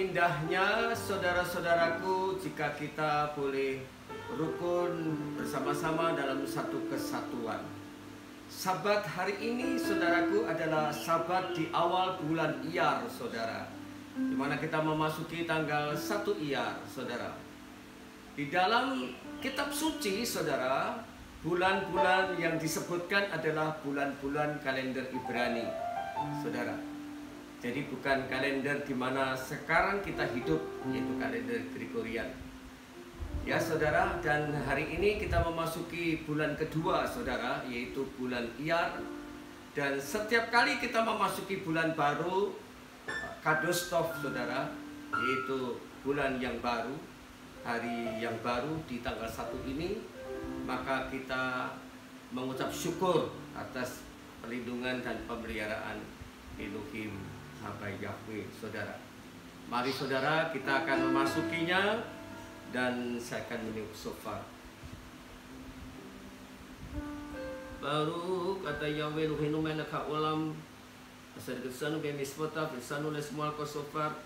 indahnya saudara-saudaraku jika kita boleh rukun bersama-sama dalam satu kesatuan. Sabat hari ini saudaraku adalah sabat di awal bulan Iyar saudara, di mana kita memasuki tanggal 1 Iyar saudara. Di dalam kitab suci saudara, bulan-bulan yang disebutkan adalah bulan-bulan kalender Ibrani saudara. Jadi bukan kalender di mana sekarang kita hidup, yaitu kalender Gregorian. Ya saudara, dan hari ini kita memasuki bulan kedua saudara, yaitu bulan Iyar. Dan setiap kali kita memasuki bulan baru, Kadostov saudara, yaitu bulan yang baru, hari yang baru di tanggal 1 ini, maka kita mengucap syukur atas perlindungan dan pemeliharaan Elohim Haba Yahweh saudara. Mari saudara, kita akan memasukinya dan saya akan meniup shofar. Baru kata Yahweh Elohim melaka ulam asal kesanu bemismota bersanu lesmual kosofar.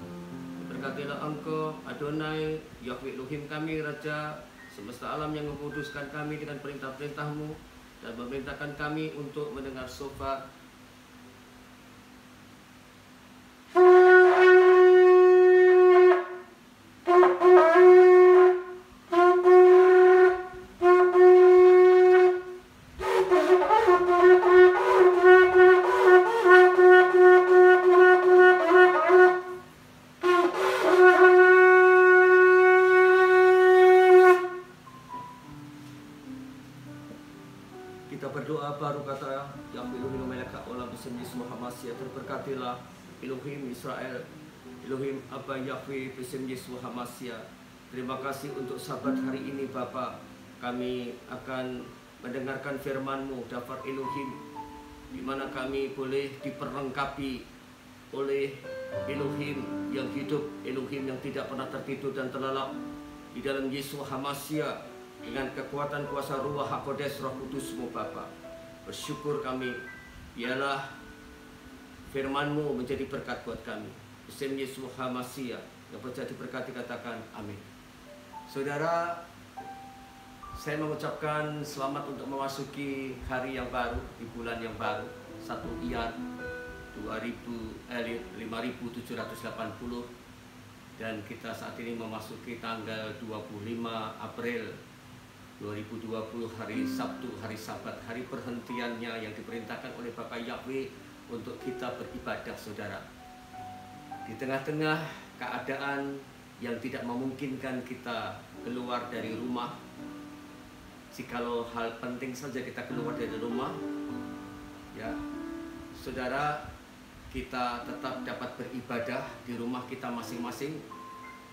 Berkatilah engkau Adonai Yahweh Elohim kami, Raja semesta alam yang menguduskan kami dengan perintah-perintahmu dan memerintahkan kami untuk mendengar shofar. Kita berdoa baru kata Yahweh Elohim melaka olam bersama Yesus Muhammad, terberkatilah Elohim Israel, Elohim Abba Yahweh bersama Yesus Muhammad. Terima kasih untuk sabat hari ini Bapa. Kami akan mendengarkan firman-Mu Dafar Elohim, di mana kami boleh diperlengkapi oleh Elohim yang hidup, Elohim yang tidak pernah tertidur dan terlelap di dalam Yesus Muhammad, dengan kekuatan kuasa Ruach HaKodes Roh Kudus-Mu Bapa. Bersyukur kami, ialah firman-Mu menjadi berkat buat kami. Bersama Yesus Muhammad yang percaya diberkati, katakan amin. Saudara, saya mengucapkan selamat untuk memasuki hari yang baru, di bulan yang baru, 1 Iyar 5780, dan kita saat ini memasuki tanggal 25 April 2020, hari Sabtu, hari Sabat, hari perhentiannya yang diperintahkan oleh Bapak Yahweh untuk kita beribadah saudara. Di tengah-tengah keadaan yang tidak memungkinkan kita keluar dari rumah, jikalau hal penting saja kita keluar dari rumah, ya saudara, kita tetap dapat beribadah di rumah kita masing-masing,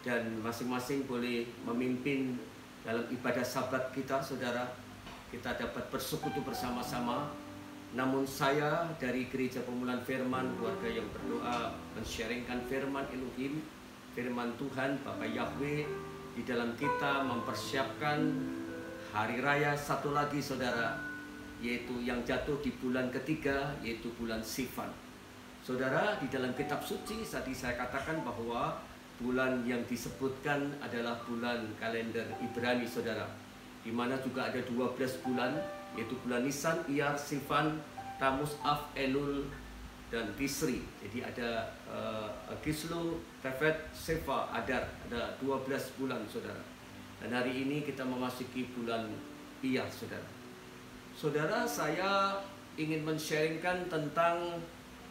dan masing-masing boleh memimpin dalam ibadah sabat kita saudara. Kita dapat bersekutu bersama-sama. Namun saya dari Gereja Pemulihan Firman, keluarga yang berdoa, men-sharingkan firman Elohim, firman Tuhan Bapak Yahweh, di dalam kita mempersiapkan hari raya satu lagi saudara, yaitu yang jatuh di bulan ketiga, yaitu bulan Sivan. Saudara, di dalam kitab suci tadi saya katakan bahwa bulan yang disebutkan adalah bulan kalender Ibrani saudara, di mana juga ada 12 bulan, yaitu bulan Nisan, Iyar, Sivan, Tammuz, Av, Elul, dan Tisri. Jadi ada Kislev, Tevet, Sheva, Adar, ada 12 bulan saudara. Dan hari ini kita memasuki bulan Iyar saudara. Saudara, saya ingin men-sharingkan tentang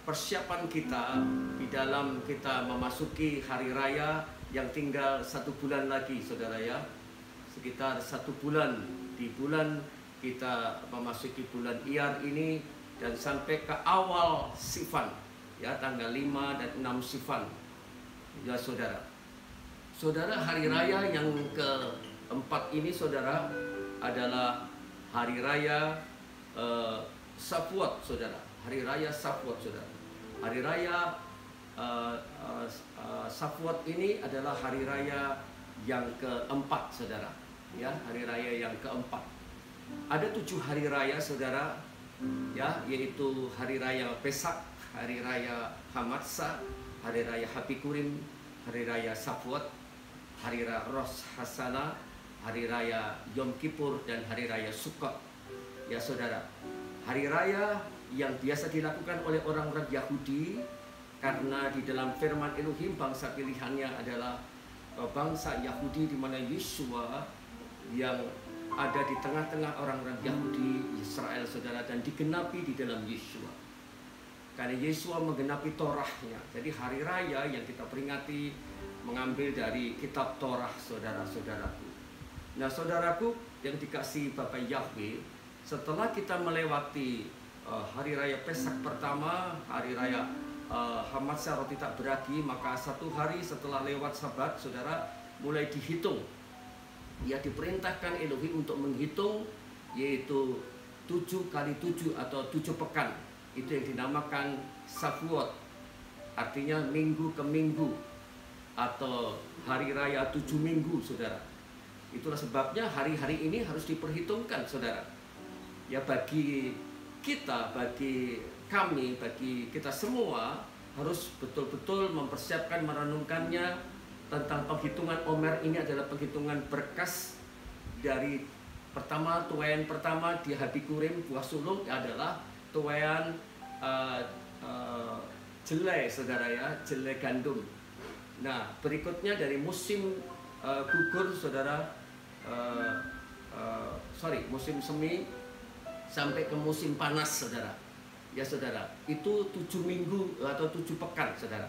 persiapan kita di dalam kita memasuki hari raya yang tinggal 1 bulan lagi saudara ya. Sekitar 1 bulan, di bulan kita memasuki bulan Iyar ini, dan sampai ke awal Sivan ya, tanggal 5 dan 6 Sivan ya saudara. Saudara, hari raya yang keempat ini saudara adalah hari raya Shavuot saudara. Hari raya Shavuot saudara. Hari raya Shavuot ini adalah hari raya yang keempat saudara ya, hari raya yang keempat. Ada 7 hari raya saudara ya, yaitu hari raya Pesak, hari raya Hamatsah, hari raya Hapikurim, hari raya Shavuot, hari raya Rosh Hashanah, hari raya Yom Kippur, dan hari raya Sukkot. Ya saudara, hari raya yang biasa dilakukan oleh orang-orang Yahudi, karena di dalam firman Elohim bangsa pilihannya adalah bangsa Yahudi, di mana Yeshua yang ada di tengah-tengah orang-orang Yahudi Israel, saudara, dan digenapi di dalam Yeshua. Karena Yeshua menggenapi Torahnya. Jadi hari raya yang kita peringati mengambil dari kitab Torah, saudara-saudaraku. Nah, saudaraku yang dikasihi Bapa Yahweh, setelah kita melewati hari raya Pesak pertama, hari raya Hamatzah roti tak beragi, maka 1 hari setelah lewat Sabat, saudara, mulai dihitung. Ya, diperintahkan Elohim untuk menghitung, yaitu 7 kali 7 atau 7 pekan. Itu yang dinamakan Shavuot, artinya minggu ke minggu atau hari raya 7 minggu, saudara. Itulah sebabnya hari-hari ini harus diperhitungkan, saudara. Ya, bagi kita, bagi kami, bagi kita semua harus betul-betul mempersiapkan, merenungkannya tentang penghitungan Omer. Ini adalah penghitungan berkas dari pertama, tuayan pertama di Habikurim buah sulung adalah tuayan jelai, saudara, ya, jelai gandum. Nah, berikutnya dari musim gugur, saudara, musim semi sampai ke musim panas, saudara. Ya saudara, itu 7 minggu atau 7 pekan, saudara.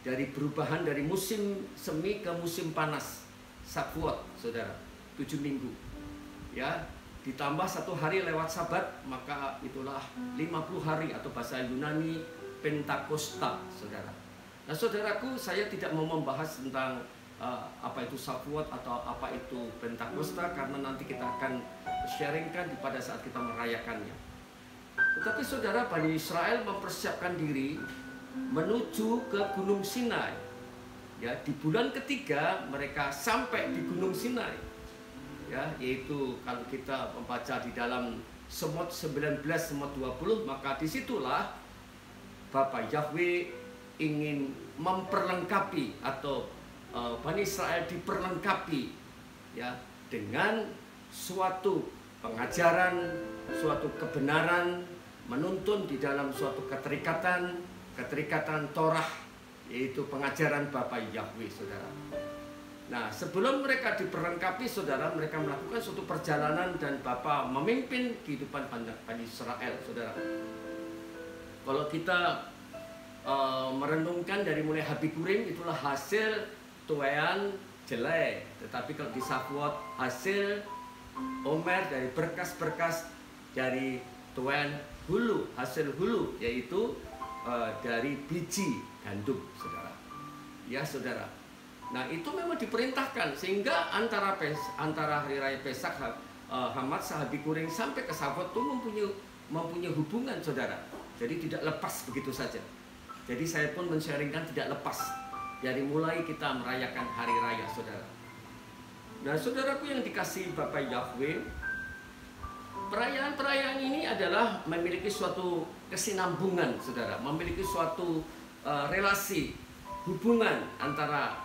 Dari perubahan dari musim semi ke musim panas, Shavuot, saudara, 7 minggu. Ya, ditambah 1 hari lewat Sabat, maka itulah 50 hari atau bahasa Yunani Pentakosta, saudara. Nah, saudaraku, saya tidak mau membahas tentang apa itu Shavuot atau apa itu Pentakosta, karena nanti kita akan sharingkan pada saat kita merayakannya. Tetapi saudara, Bani Israel mempersiapkan diri menuju ke Gunung Sinai. Ya, di bulan ketiga mereka sampai di Gunung Sinai. Ya, yaitu kalau kita membaca di dalam Semot 19, Semot 20, maka disitulah Bapak Yahweh ingin memperlengkapi atau Bani Israel diperlengkapi, ya, dengan suatu pengajaran, suatu kebenaran, menuntun di dalam suatu keterikatan Torah, yaitu pengajaran Bapa Yahweh, saudara. Nah, sebelum mereka diperlengkapi, saudara, mereka melakukan suatu perjalanan dan Bapa memimpin kehidupan Bani Israel, saudara. Kalau kita merenungkan dari mulai Habikurim, itulah hasil tuayan jelai. Tetapi kalau di Shavuot, hasil Omer dari berkas-berkas dari tuayan hulu, hasil hulu, yaitu dari biji gandum, saudara. Ya, saudara. Nah, itu memang diperintahkan sehingga antara hari raya Pesak, Hamatzah, Habikurim sampai ke Shavuot itu mempunyai hubungan, saudara. Jadi tidak lepas begitu saja. Jadi saya pun men-sharingkan tidak lepas dari mulai kita merayakan hari raya, saudara. Nah, saudaraku yang dikasihi Bapak Yahweh, perayaan-perayaan ini adalah memiliki suatu kesinambungan, saudara, memiliki suatu relasi, hubungan antara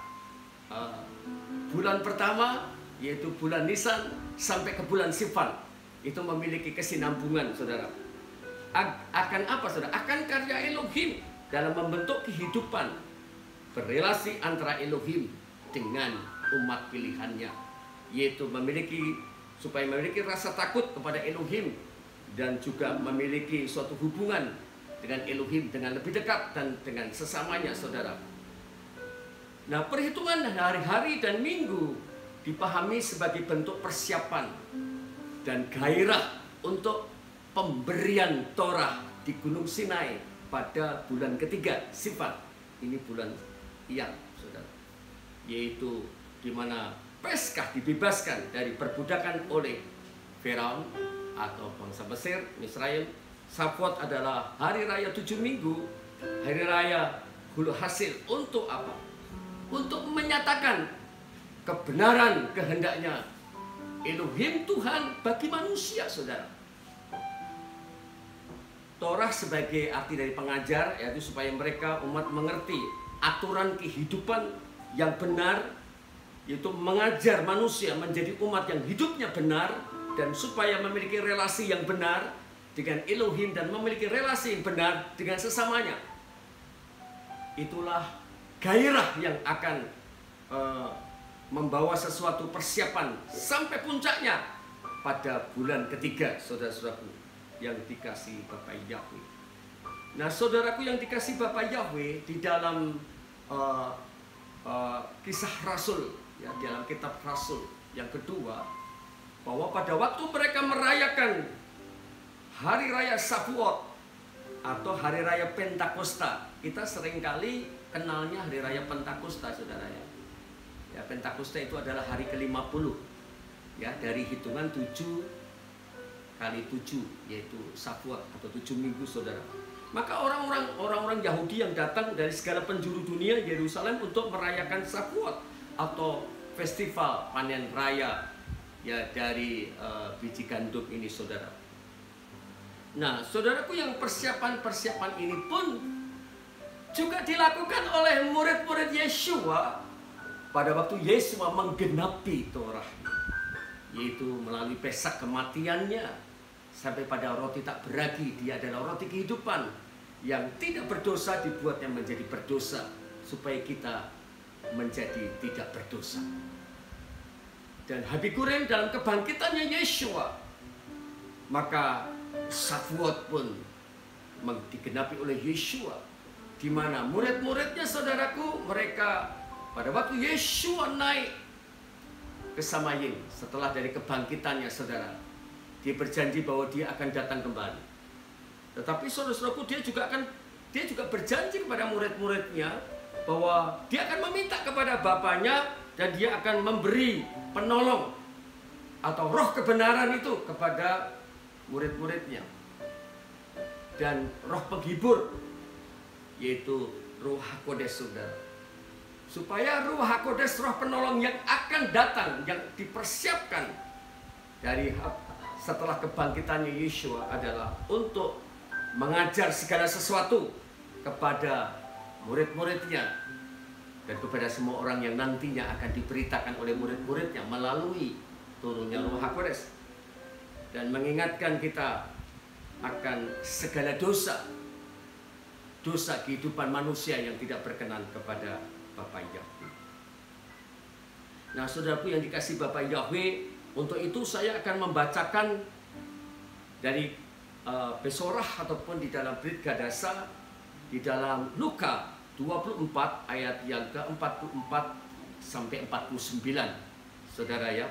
bulan pertama, yaitu bulan Nisan, sampai ke bulan Sivan. Itu memiliki kesinambungan, saudara. Akan apa, saudara? Akan karya Elohim dalam membentuk kehidupan, berrelasi antara Elohim dengan umat pilihannya, yaitu supaya memiliki rasa takut kepada Elohim dan juga memiliki suatu hubungan dengan Elohim dengan lebih dekat dan dengan sesamanya, saudara. Nah, perhitungan hari-hari dan minggu dipahami sebagai bentuk persiapan dan gairah untuk pemberian Torah di Gunung Sinai pada bulan ketiga, Sivan. Ini bulan Iyar, saudara. Yaitu di mana Peskah dibebaskan dari perbudakan oleh Firaun atau bangsa Mesir, Misraim. Shavuot adalah hari raya 7 minggu, hari raya hulu hasil. Untuk apa? Untuk menyatakan kebenaran kehendaknya Elohim Tuhan bagi manusia, saudara. Torah sebagai arti dari pengajar, yaitu supaya mereka umat mengerti aturan kehidupan yang benar, yaitu mengajar manusia menjadi umat yang hidupnya benar, dan supaya memiliki relasi yang benar dengan Elohim dan memiliki relasi yang benar dengan sesamanya. Itulah gairah yang akan membawa sesuatu persiapan sampai puncaknya pada bulan ketiga, saudara-saudaraku yang dikasihi Bapa Yahweh. Nah, saudaraku yang dikasihi Bapa Yahweh, di dalam Kisah Rasul, ya, dalam kitab Rasul yang kedua, bahwa pada waktu mereka merayakan hari raya Shavuot atau hari raya Pentakosta, kita seringkali kenalnya hari raya Pentakosta, saudara ya. Ya, Pentakosta itu adalah hari ke-50, ya, dari hitungan 7 kali 7, yaitu Shavuot atau 7 minggu, saudara. Maka orang-orang Yahudi yang datang dari segala penjuru dunia Yerusalem untuk merayakan Shavuot atau festival panen raya, ya, dari biji gandum ini, saudara. Nah, saudaraku, yang persiapan ini pun juga dilakukan oleh murid-murid Yeshua pada waktu Yeshua menggenapi Torah, yaitu melalui pesak kematiannya sampai pada roti tak beragi. Dia adalah roti kehidupan yang tidak berdosa dibuatnya menjadi berdosa supaya kita menjadi tidak berdosa. Dan Habikurim dalam kebangkitannya Yeshua, maka Shavuot pun digenapi oleh Yeshua, di mana murid-muridnya, saudaraku, mereka pada waktu Yeshua naik ke Samayim setelah dari kebangkitannya, saudara, dia berjanji bahwa dia akan datang kembali. Tetapi saudara-saudaraku, dia juga berjanji kepada murid-muridnya bahwa dia akan meminta kepada Bapaknya dan dia akan memberi penolong atau roh kebenaran itu kepada murid-muridnya, dan roh penghibur, yaitu Ruh HaKodes, saudara. Supaya Ruh HaKodes, roh penolong yang akan datang, yang dipersiapkan dari setelah kebangkitannya Yeshua, adalah untuk mengajar segala sesuatu kepada murid-muridnya dan kepada semua orang yang nantinya akan diberitakan oleh murid-muridnya melalui turunnya Ruh HaKodes, dan mengingatkan kita akan segala dosa kehidupan manusia yang tidak berkenan kepada Bapa Yahweh. Nah, saudaraku yang dikasihi Bapa Yahweh, untuk itu saya akan membacakan dari Besorah ataupun di dalam Brit Gadasa, di dalam Luka 24 ayat yang ke-44 sampai 49, saudara ya.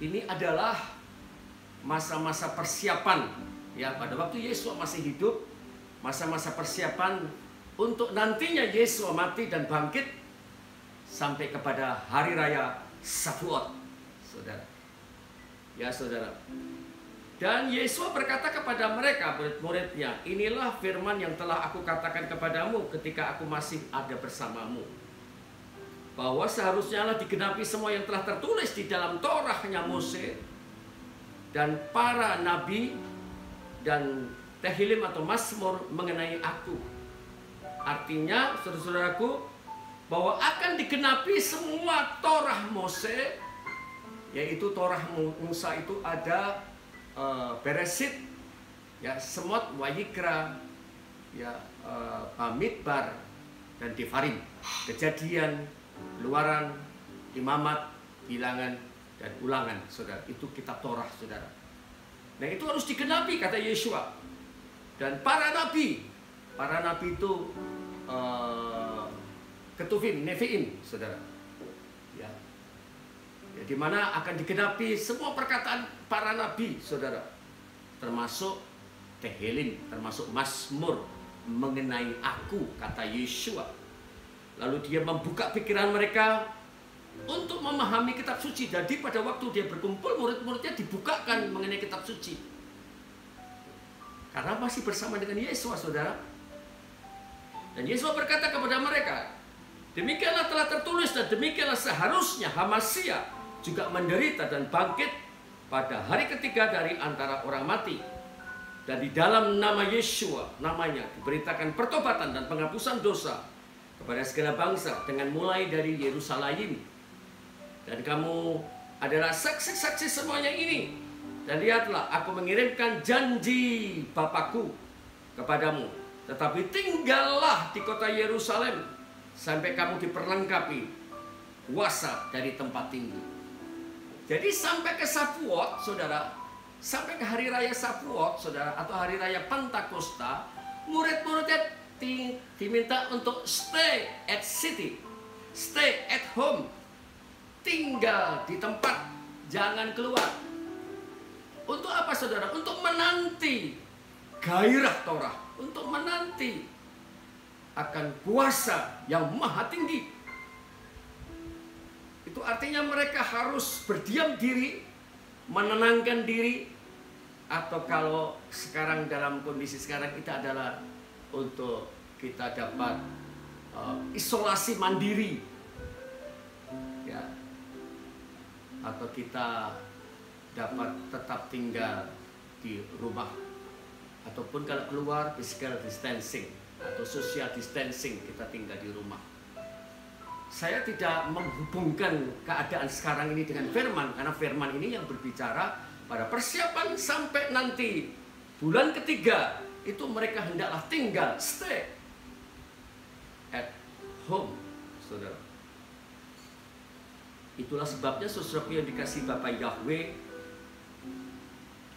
Ini adalah masa-masa persiapan, ya, pada waktu Yesus masih hidup, masa-masa persiapan untuk nantinya Yesus mati dan bangkit sampai kepada hari raya Shavuot, saudara. Ya, saudara. Dan Yesus berkata kepada mereka, murid-muridnya, inilah firman yang telah aku katakan kepadamu ketika aku masih ada bersamamu, bahwa seharusnya digenapi semua yang telah tertulis di dalam Torahnya Mose dan para nabi dan Tehillim atau Mazmur mengenai aku. Artinya, saudara-saudaraku, bahwa akan digenapi semua Torah Mose, yaitu Torah Musa itu ada Beresit, ya, Semot, Wayikra, ya, Bamidbar dan Devarim, Kejadian, Keluaran, Imamat, Bilangan dan Ulangan, saudara. Itu kitab Torah, saudara. Nah, itu harus digenapi, kata Yeshua. Dan para nabi itu Ketuvim, Neviim, saudara. Ya, di mana akan digenapi semua perkataan para nabi, saudara, termasuk Tehillim, termasuk Mazmur mengenai aku, kata Yeshua. Lalu dia membuka pikiran mereka untuk memahami kitab suci. Jadi pada waktu dia berkumpul, murid-muridnya dibukakan mengenai kitab suci, karena masih bersama dengan Yesus, saudara. Dan Yesus berkata kepada mereka, demikianlah telah tertulis dan demikianlah seharusnya Hamasia juga menderita dan bangkit pada hari ketiga dari antara orang mati. Dan di dalam nama Yeshua, namanya, diberitakan pertobatan dan penghapusan dosa kepada segala bangsa dengan mulai dari Yerusalem. Dan kamu adalah saksi-saksi semuanya ini. Dan lihatlah, aku mengirimkan janji Bapakku kepadamu. Tetapi tinggallah di kota Yerusalem sampai kamu diperlengkapi kuasa dari tempat tinggi. Jadi sampai ke Shavuot, saudara, sampai ke hari raya Shavuot, saudara, atau hari raya Pentakosta, murid-muridnya diminta untuk stay at city, stay at home, tinggal di tempat, jangan keluar. Untuk apa, saudara? Untuk menanti gairah Torah, untuk menanti akan kuasa yang maha tinggi. Itu artinya mereka harus berdiam diri, menenangkan diri, atau kalau sekarang dalam kondisi sekarang itu adalah untuk kita dapat isolasi mandiri, ya, atau kita dapat tetap tinggal di rumah, ataupun kalau keluar physical distancing atau social distancing, kita tinggal di rumah. Saya tidak menghubungkan keadaan sekarang ini dengan firman, karena firman ini yang berbicara pada persiapan sampai nanti bulan ketiga, itu mereka hendaklah tinggal, stay at home, saudara. Itulah sebabnya, saudaraku yang dikasihi Bapa Yahweh,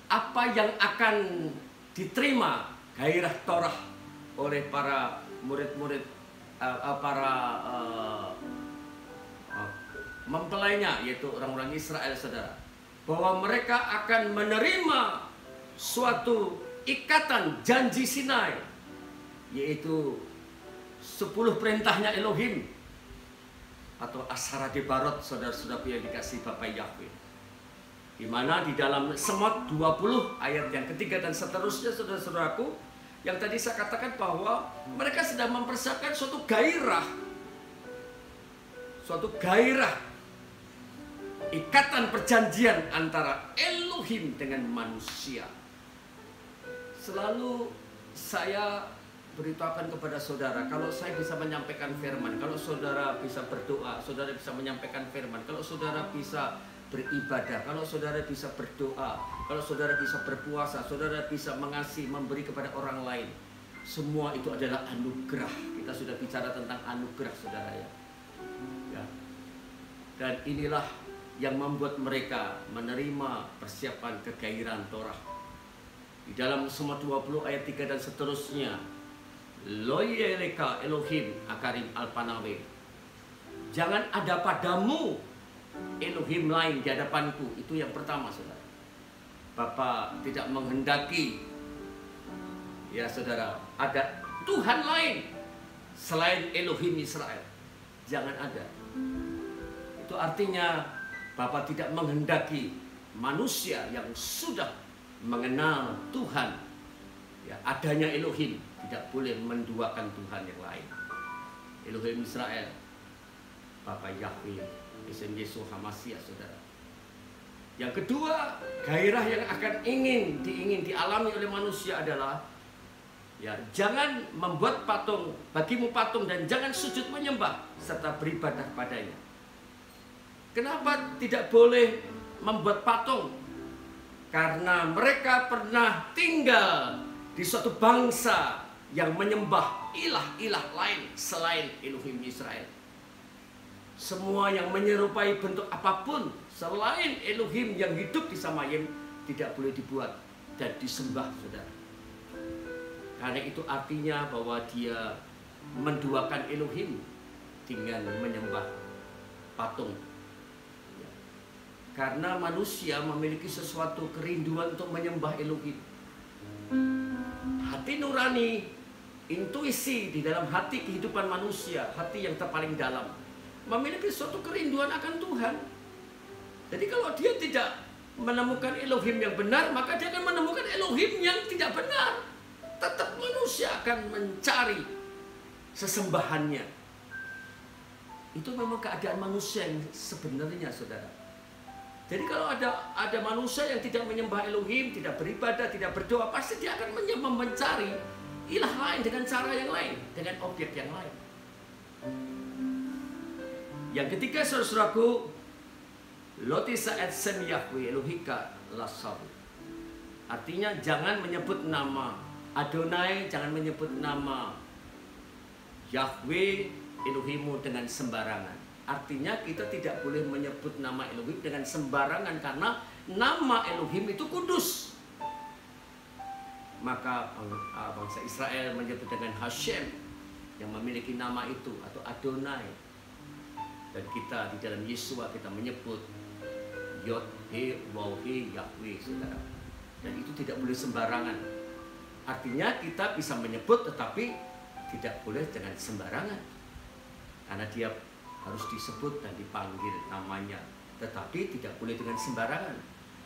apa yang akan diterima gairah Torah oleh para murid-murid, para mempelainya, yaitu orang-orang Israel, saudara, bahwa mereka akan menerima suatu ikatan janji Sinai, yaitu 10 perintahnya Elohim atau Asara Debarot, saudara-saudaraku yang dikasihi Bapa Yahweh, di mana di dalam Semot 20 ayat yang ketiga dan seterusnya, saudara-saudaraku, yang tadi saya katakan bahwa mereka sedang mempersiapkan suatu gairah ikatan perjanjian antara Elohim dengan manusia. Selalu saya beritahukan kepada saudara, kalau saya bisa menyampaikan firman, kalau saudara bisa berdoa, saudara bisa menyampaikan firman, kalau saudara bisa beribadah, kalau saudara bisa berdoa, kalau saudara bisa berpuasa, saudara bisa mengasihi, memberi kepada orang lain, semua itu adalah anugerah. Kita sudah bicara tentang anugerah, saudara, ya. Dan inilah yang membuat mereka menerima persiapan kegairahan Torah. Di dalam Semot 20 ayat 3 dan seterusnya, Lo yeleka Elohim akarim alpanawe, jangan ada padamu Elohim lain di hadapanku. Itu yang pertama, saudara. Bapa tidak menghendaki, ya saudara, ada Tuhan lain selain Elohim Israel. Jangan ada. Itu artinya Bapa tidak menghendaki manusia yang sudah mengenal Tuhan, ya, adanya Elohim, tidak boleh menduakan Tuhan yang lain. Elohim Israel, Bapa Yahweh, Yesus Hamasiah, saudara. Yang kedua, gairah yang akan ingin dialami oleh manusia adalah, ya, jangan membuat patung, bagimu patung, dan jangan sujud menyembah serta beribadah padanya. Kenapa tidak boleh membuat patung? Karena mereka pernah tinggal di suatu bangsa yang menyembah ilah-ilah lain selain Elohim Israel. Semua yang menyerupai bentuk apapun selain Elohim yang hidup di Samayim tidak boleh dibuat dan disembah, saudara. Karena itu artinya bahwa dia menduakan Elohim dengan menyembah patung. Karena manusia memiliki sesuatu kerinduan untuk menyembah Elohim. Hati nurani, intuisi di dalam hati kehidupan manusia, hati yang terpaling dalam, memiliki suatu kerinduan akan Tuhan. Jadi kalau dia tidak menemukan Elohim yang benar, maka dia akan menemukan Elohim yang tidak benar. Tetap manusia akan mencari sesembahannya. Itu memang keadaan manusia yang sebenarnya, saudara. Jadi kalau ada manusia yang tidak menyembah Elohim, tidak beribadah, tidak berdoa, pasti dia akan mencari ilah lain dengan cara yang lain, dengan objek yang lain. Yang ketiga, saudara-saudaraku, Lotisa et sem Yahweh Elohika lasabu. Artinya jangan menyebut nama Adonai, jangan menyebut nama Yahweh Elohimu dengan sembarangan. Artinya kita tidak boleh menyebut nama Elohim dengan sembarangan, karena nama Elohim itu kudus. Maka bangsa Israel menyebut dengan Hashem, yang memiliki nama itu, atau Adonai. Dan kita di dalam Yesua kita menyebut Yod He Waw He Yahweh, saudara. Dan itu tidak boleh sembarangan. Artinya kita bisa menyebut, tetapi tidak boleh dengan sembarangan, karena dia harus disebut dan dipanggil namanya, tetapi tidak boleh dengan sembarangan.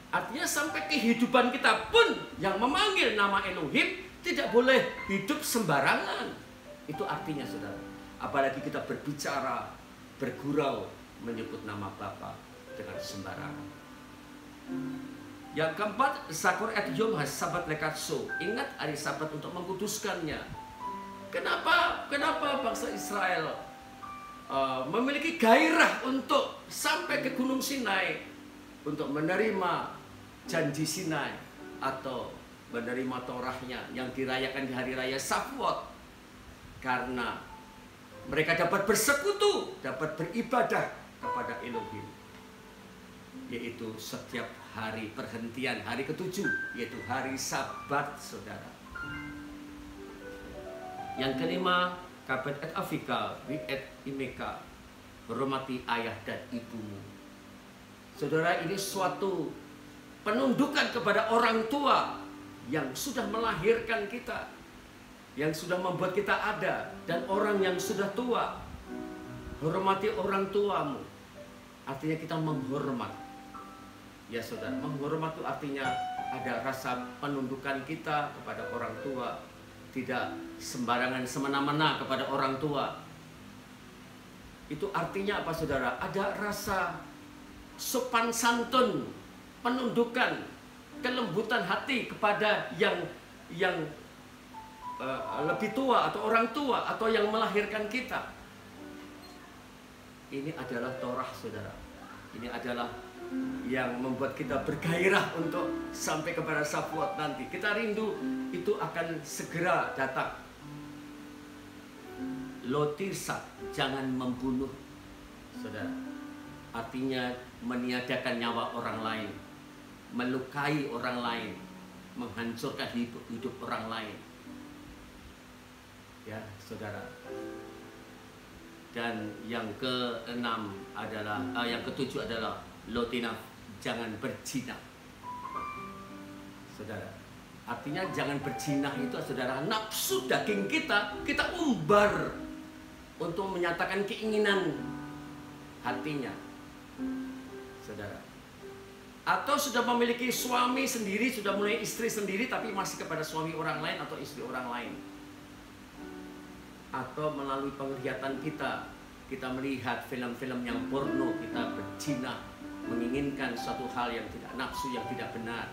Artinya sampai kehidupan kita pun yang memanggil nama Elohim tidak boleh hidup sembarangan. Itu artinya, saudara. Apalagi kita berbicara, bergurau, menyebut nama Bapa dengan sembarangan. Yang keempat, Zakor et Yom HaSabat Lekatso. Ingat hari Sabat untuk mengkuduskannya. Kenapa bangsa Israel memiliki gairah untuk sampai ke Gunung Sinai untuk menerima janji Sinai atau menerima Torahnya yang dirayakan di hari raya Shavuot? Karena mereka dapat bersekutu, dapat beribadah kepada Elohim, yaitu setiap hari perhentian, hari ke-7, yaitu hari Sabat, saudara. Yang kelima, Kabet et Avika, wi et imeka, hormati ayah dan ibumu. Saudara, ini suatu penundukan kepada orang tua yang sudah melahirkan kita, yang sudah membuat kita ada, dan orang yang sudah tua. Hormati orang tuamu, artinya kita menghormat. Ya saudara, menghormat itu artinya ada rasa penundukan kita kepada orang tua. Tidak sembarangan semena-mena kepada orang tua. Itu artinya apa, saudara? Ada rasa sopan santun, penundukan, kelembutan hati kepada yang lebih tua atau orang tua atau yang melahirkan kita. Ini adalah Torah, saudara. Ini adalah yang membuat kita bergairah untuk sampai kepada Shavuot nanti. Kita rindu itu akan segera datang. Lotirsa, jangan membunuh, saudara. Artinya meniadakan nyawa orang lain, melukai orang lain, menghancurkan hidup orang lain. Ya, saudara. Dan yang keenam adalah, yang ketujuh adalah Lotinaf, jangan berzina, saudara. Artinya jangan berzina itu, saudara, nafsu daging kita umbar untuk menyatakan keinginan hatinya, saudara. Atau sudah memiliki suami sendiri, sudah mulai istri sendiri, tapi masih kepada suami orang lain atau istri orang lain. Atau melalui penglihatan kita melihat film-film yang porno, kita berzina, menginginkan suatu hal yang tidak nafsu, yang tidak benar.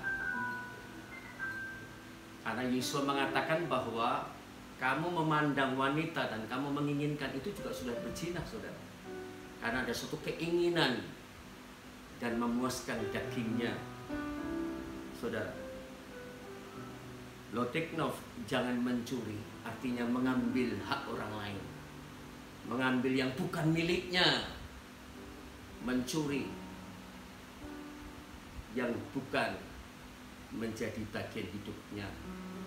Karena Yesus mengatakan bahwa kamu memandang wanita dan kamu menginginkan, itu juga sudah berzina, saudara. Karena ada suatu keinginan dan memuaskan dagingnya, saudara. Lotiknov, jangan mencuri, artinya mengambil hak orang lain, mengambil yang bukan miliknya, mencuri yang bukan menjadi bagian hidupnya.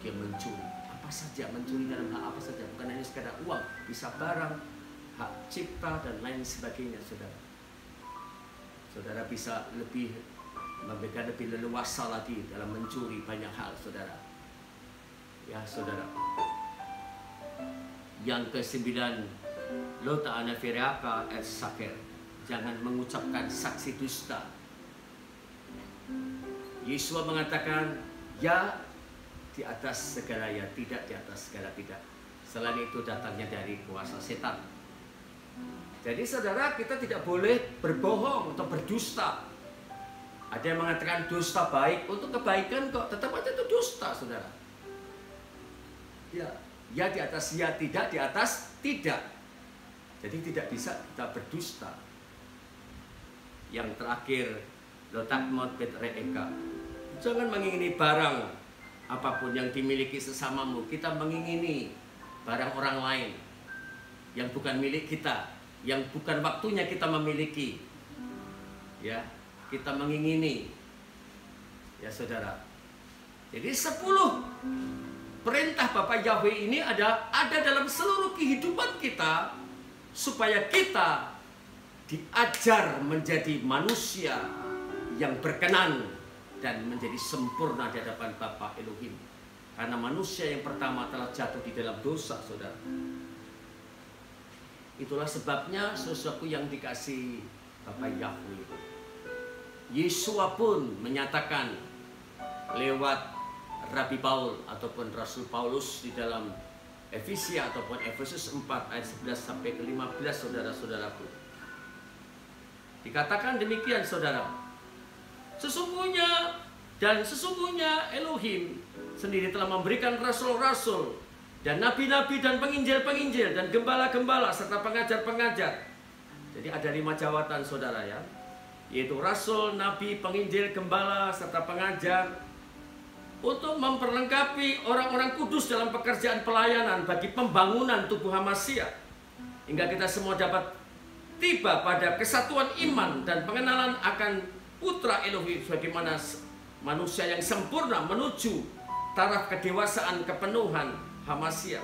Dia mencuri apa saja, mencuri dalam hal apa saja, bukan hanya sekadar uang, bisa barang, hak cipta dan lain sebagainya, saudara. Saudara bisa lebih memberikan lebih leluasa lagi dalam mencuri banyak hal, saudara. Ya, saudara. Yang ke-9, lo ta'ana firiaka et saker, jangan mengucapkan saksi dusta. Yesus mengatakan ya di atas segala ya, tidak di atas segala tidak. Selain itu datangnya dari kuasa setan. Jadi saudara, kita tidak boleh berbohong atau berdusta. Ada yang mengatakan dusta baik untuk kebaikan kok, tetap aja itu dusta, saudara. Ya di atas ya, tidak di atas tidak. Jadi tidak bisa kita berdusta. Yang terakhir, lotakmot bet re'eka. Jangan mengingini barang apapun yang dimiliki sesamamu. Kita mengingini barang orang lain yang bukan milik kita, yang bukan waktunya kita memiliki. Ya, kita mengingini. Ya saudara. Jadi 10 perintah Bapa Yahweh ini ada dalam seluruh kehidupan kita, supaya kita diajar menjadi manusia yang berkenan dan menjadi sempurna di hadapan Bapa Elohim. Karena manusia yang pertama telah jatuh di dalam dosa, saudara. Itulah sebabnya sesuatu yang dikasihi Bapa Yahweh, Yesua pun menyatakan lewat Rabi Paul ataupun Rasul Paulus di dalam Efesia ataupun Efesus 4 ayat 11 sampai ke 15, saudara-saudaraku. Dikatakan demikian, saudara. Sesungguhnya Elohim sendiri telah memberikan rasul-rasul dan nabi-nabi dan penginjil-penginjil dan gembala-gembala serta pengajar-pengajar. Jadi ada 5 jawatan, saudara, ya, yaitu rasul, nabi, penginjil, gembala serta pengajar, untuk memperlengkapi orang-orang kudus dalam pekerjaan pelayanan bagi pembangunan tubuh Hamasyah, hingga kita semua dapat tiba pada kesatuan iman dan pengenalan akan Putra Elohim sebagaimana manusia yang sempurna menuju taraf kedewasaan kepenuhan Hamasyah,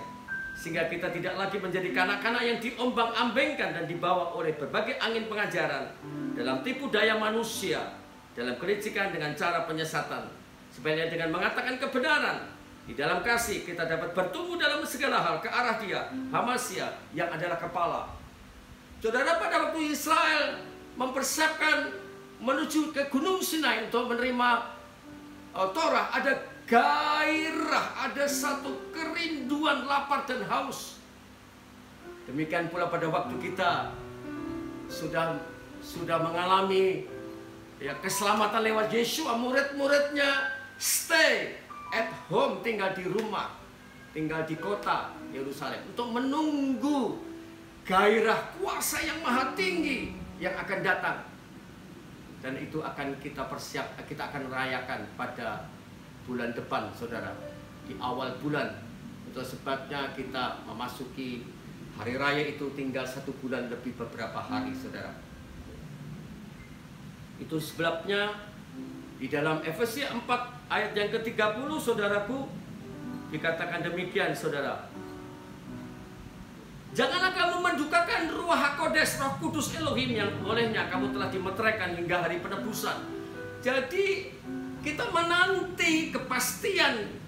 sehingga kita tidak lagi menjadi kanak-kanak yang diombang-ambingkan dan dibawa oleh berbagai angin pengajaran dalam tipu daya manusia, dalam kelicikan dengan cara penyesatan. Sebenarnya dengan mengatakan kebenaran di dalam kasih, kita dapat bertumbuh dalam segala hal ke arah Dia, Hamasyah, yang adalah kepala. Saudara, pada waktu Israel mempersiapkan menuju ke Gunung Sinai untuk menerima Torah, ada gairah, ada satu kerinduan, lapar dan haus. Demikian pula pada waktu kita sudah mengalami, ya, keselamatan lewat Yesua, murid-muridnya stay at home, tinggal di rumah, tinggal di kota Yerusalem untuk menunggu gairah kuasa yang maha tinggi yang akan datang. Dan itu akan kita akan rayakan pada bulan depan, saudara, di awal bulan. Itu sebabnya kita memasuki hari raya itu tinggal 1 bulan lebih beberapa hari, saudara. Itu sebabnya di dalam Efesia 4 ayat yang ke-30, saudaraku, dikatakan demikian, saudara. Janganlah kamu mendukakan Ruach HaKodes, Roh Kudus Elohim, yang olehnya kamu telah dimeteraikan hingga hari penebusan. Jadi kita menanti kepastian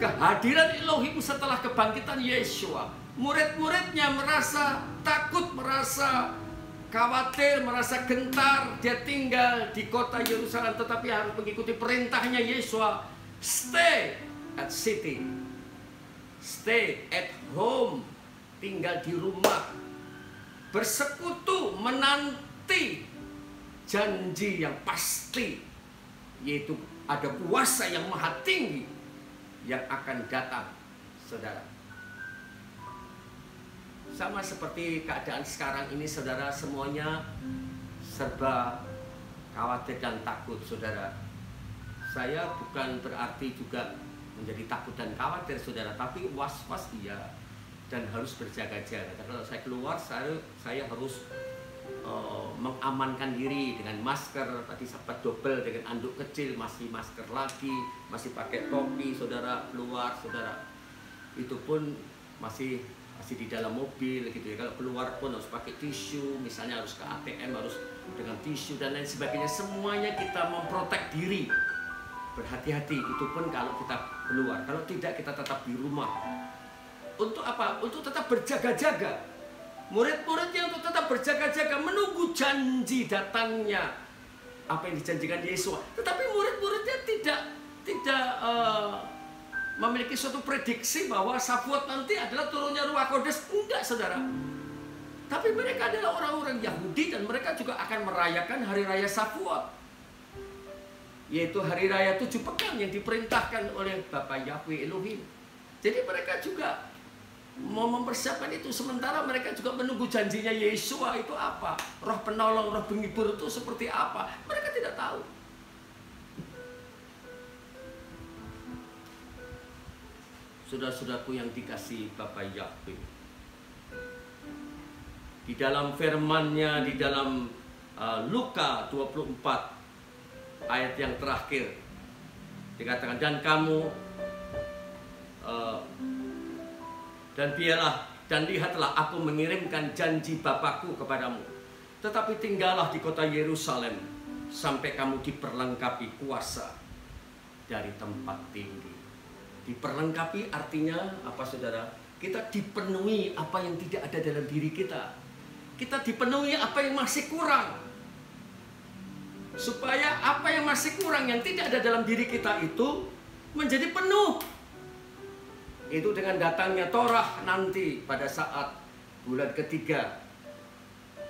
kehadiran Elohim setelah kebangkitan Yesua. Murid-muridnya merasa takut, merasa khawatir, merasa gentar. Dia tinggal di kota Yerusalem, tetapi harus mengikuti perintahnya Yesua. Stay at city, stay at home, tinggal di rumah, bersekutu, menanti janji yang pasti, yaitu ada kuasa yang maha tinggi yang akan datang, saudara. Sama seperti keadaan sekarang ini, saudara, semuanya serba khawatir dan takut, saudara. Saya bukan berarti juga menjadi takut dan khawatir, saudara, tapi was-was iya, dan harus berjaga-jaga. Kalau saya keluar, saya harus mengamankan diri dengan masker, tadi sempat double dengan anduk kecil, masih masker lagi, masih pakai topi, saudara, keluar, saudara. Itu pun masih di dalam mobil gitu ya. Kalau keluar pun harus pakai tisu, misalnya harus ke ATM harus dengan tisu dan lain sebagainya. Semuanya kita memprotek diri, berhati-hati. Itu pun kalau kita keluar. Kalau tidak, kita tetap di rumah. Untuk apa? Untuk tetap berjaga-jaga. Murid-muridnya untuk tetap berjaga-jaga menunggu janji datangnya apa yang dijanjikan Yesus. Tetapi murid-muridnya tidak memiliki suatu prediksi bahwa Sabuat nanti adalah turunnya Ruach Kodes. Enggak, saudara. Tapi mereka adalah orang-orang Yahudi dan mereka juga akan merayakan hari raya Sabuat, yaitu hari raya 7 pekan yang diperintahkan oleh Bapa Yahweh Elohim. Jadi mereka juga mau mempersiapkan itu, sementara mereka juga menunggu janjinya Yesua itu apa, roh penolong, roh penghibur itu seperti apa, mereka tidak tahu. Saudara-saudaraku yang dikasihi Bapa Yahweh, di dalam firman-Nya, di dalam Luka 24 ayat yang terakhir dikatakan, dan kamu dan lihatlah aku mengirimkan janji Bapakku kepadamu, tetapi tinggallah di kota Yerusalem sampai kamu diperlengkapi kuasa dari tempat tinggi. Diperlengkapi artinya apa, saudara? Kita dipenuhi apa yang tidak ada dalam diri kita. Kita dipenuhi apa yang masih kurang, supaya apa yang masih kurang, yang tidak ada dalam diri kita itu menjadi penuh. Itu dengan datangnya Torah nanti pada saat bulan ketiga,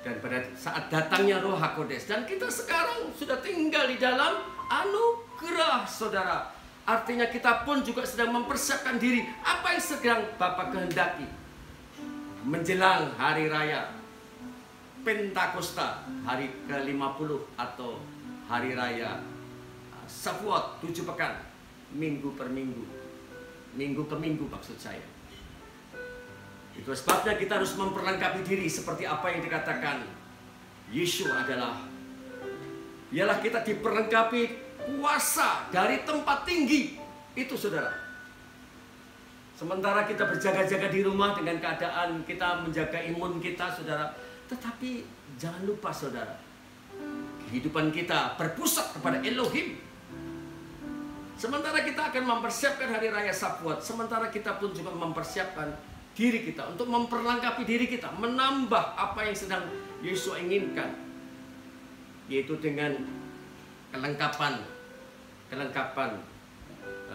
dan pada saat datangnya Roh HaKodes. Dan kita sekarang sudah tinggal di dalam anugerah, saudara. Artinya kita pun juga sedang mempersiapkan diri. Apa yang sedang Bapa kehendaki menjelang hari raya Pentakosta, hari ke-50 atau hari raya Shavuot, 7 pekan, minggu per minggu, minggu ke minggu maksud saya. Itu sebabnya kita harus memperlengkapi diri seperti apa yang dikatakan Yesus adalah, biarlah kita diperlengkapi kuasa dari tempat tinggi. Itu, saudara. Sementara kita berjaga-jaga di rumah dengan keadaan kita menjaga imun kita, saudara, tetapi jangan lupa, saudara, kehidupan kita berpusat kepada Elohim. Sementara kita akan mempersiapkan hari raya Shavuot, sementara kita pun juga mempersiapkan diri kita untuk memperlengkapi diri kita, menambah apa yang sedang Yesus inginkan, yaitu dengan kelengkapan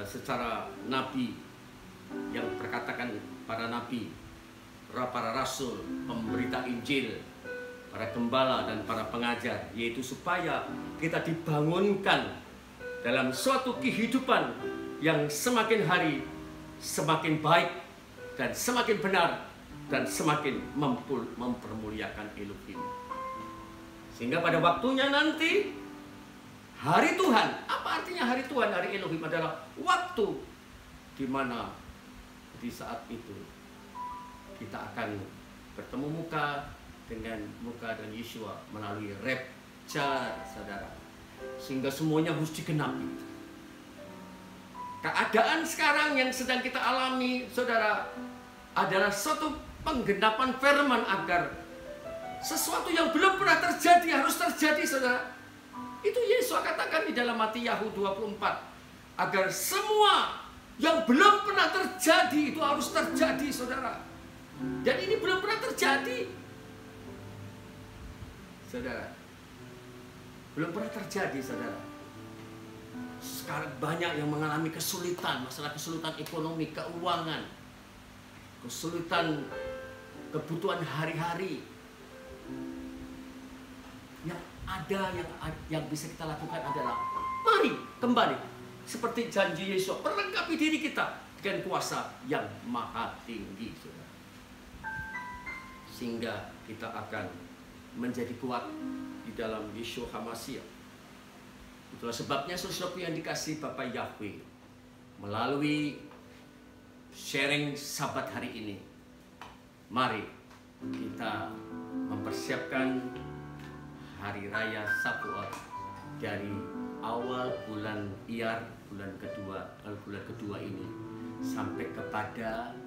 secara nabi yang berkatakan para nabi, para rasul, pemberita Injil, para gembala dan para pengajar, yaitu supaya kita dibangunkan dalam suatu kehidupan yang semakin hari semakin baik dan semakin benar dan semakin mempermuliakan Elohim. Sehingga pada waktunya nanti hari Tuhan, apa artinya hari Tuhan? Hari Elohim adalah waktu di mana di saat itu kita akan bertemu muka dengan Yeshua melalui rapture, saudara. Sehingga semuanya harus digenapi. Keadaan sekarang yang sedang kita alami, saudara, adalah suatu penggenapan firman agar sesuatu yang belum pernah terjadi harus terjadi, saudara. Itu Yesus katakan di dalam Matius 24, agar semua yang belum pernah terjadi itu harus terjadi, saudara. Dan ini belum pernah terjadi, saudara. Belum pernah terjadi, saudara. Sekarang banyak yang mengalami kesulitan, masalah kesulitan ekonomi, keuangan, kesulitan kebutuhan hari-hari. Yang ada, yang bisa kita lakukan adalah mari kembali seperti janji Yesus, perlengkapi diri kita dengan kuasa yang maha tinggi, saudara. Sehingga kita akan menjadi kuat di dalam Yeshua HaMashiach. Itulah sebabnya, saudaraku yang dikasihi Bapa Yahweh, melalui sharing Sabat hari ini, mari kita mempersiapkan hari raya Shavuot dari awal bulan Iyar, bulan kedua ini, sampai kepada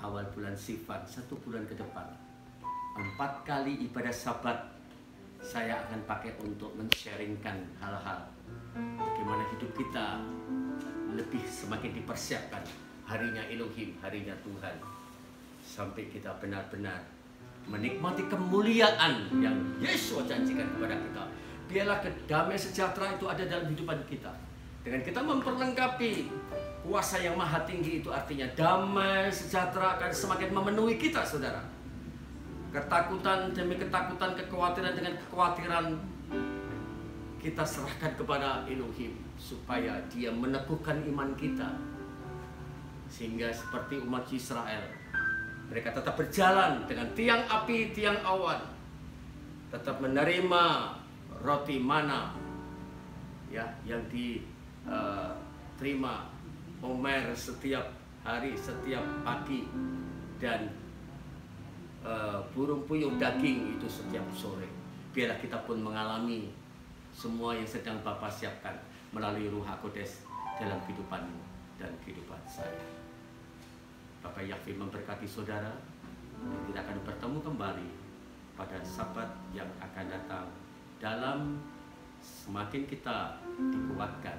awal bulan Sivan, 1 bulan ke depan. 4 kali ibadah Sabat saya akan pakai untuk men-sharingkan hal-hal bagaimana hidup kita lebih semakin dipersiapkan harinya Elohim, harinya Tuhan, sampai kita benar-benar menikmati kemuliaan yang Yesus janjikan kepada kita. Biarlah damai sejahtera itu ada dalam kehidupan kita. Dengan kita memperlengkapi kuasa yang maha tinggi, itu artinya damai sejahtera akan semakin memenuhi kita, saudara. Ketakutan demi ketakutan, kekhawatiran dengan kekhawatiran, kita serahkan kepada Elohim supaya Dia meneguhkan iman kita, sehingga seperti umat Israel, Mereka tetap berjalan dengan tiang api, tiang awan, tetap menerima roti mana ya yang diterima Omer setiap hari, setiap pagi, dan burung puyuh daging itu setiap sore. Biarlah kita pun mengalami semua yang sedang Bapa siapkan melalui Ruh HaKudes dalam kehidupanmu dan kehidupan saya. Bapak Yahweh memberkati saudara. Kita akan bertemu kembali pada Sabat yang akan datang dalam semakin kita dikuatkan